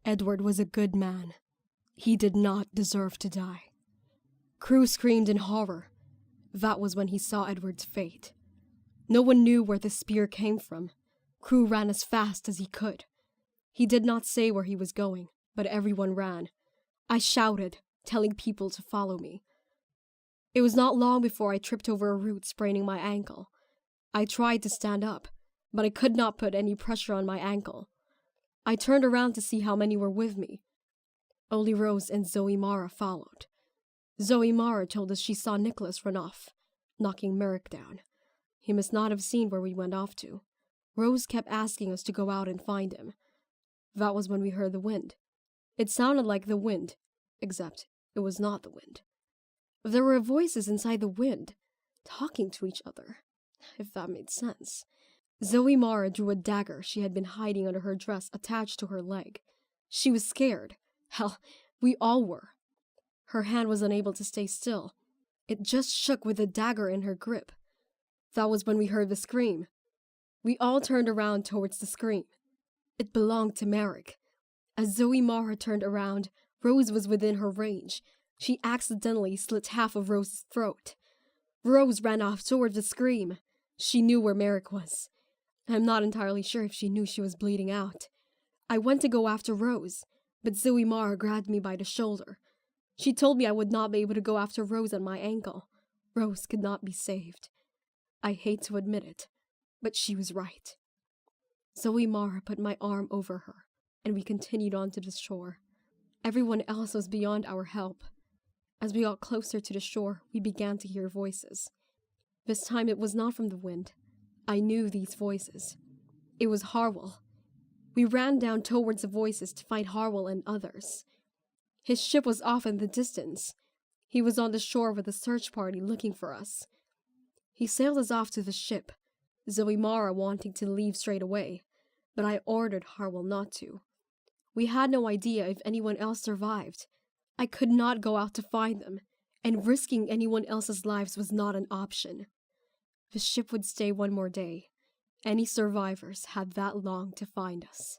Edward was a good man. He did not deserve to die. Crew screamed in horror. That was when he saw Edward's fate. No one knew where the spear came from. Crew ran as fast as he could. He did not say where he was going, but everyone ran. I shouted, telling people to follow me. It was not long before I tripped over a root, spraining my ankle. I tried to stand up, but I could not put any pressure on my ankle. I turned around to see how many were with me. Only Rose and Zoe Mara followed. Zoe Mara told us she saw Nicholas run off, knocking Merrick down. He must not have seen where we went off to. Rose kept asking us to go out and find him. That was when we heard the wind. It sounded like the wind, except it was not the wind. There were voices inside the wind, talking to each other, if that made sense. Zoe Mara drew a dagger she had been hiding under her dress attached to her leg. She was scared. Hell, we all were. Her hand was unable to stay still. It just shook with the dagger in her grip. That was when we heard the scream. We all turned around towards the scream. It belonged to Merrick. As Zoe Mara turned around, Rose was within her range. She accidentally slit half of Rose's throat. Rose ran off towards the scream. She knew where Merrick was. I'm not entirely sure if she knew she was bleeding out. I went to go after Rose, but Zoe Mara grabbed me by the shoulder. She told me I would not be able to go after Rose on my ankle. Rose could not be saved. I hate to admit it, but she was right. Zoe Mara put my arm over her, and we continued on to the shore. Everyone else was beyond our help. As we got closer to the shore, we began to hear voices. This time it was not from the wind. I knew these voices. It was Harwell. We ran down towards the voices to find Harwell and others. His ship was off in the distance. He was on the shore with a search party looking for us. He sailed us off to the ship, Zoe Mara wanting to leave straight away, but I ordered Harwell not to. We had no idea if anyone else survived. I could not go out to find them, and risking anyone else's lives was not an option. The ship would stay one more day. Any survivors had that long to find us.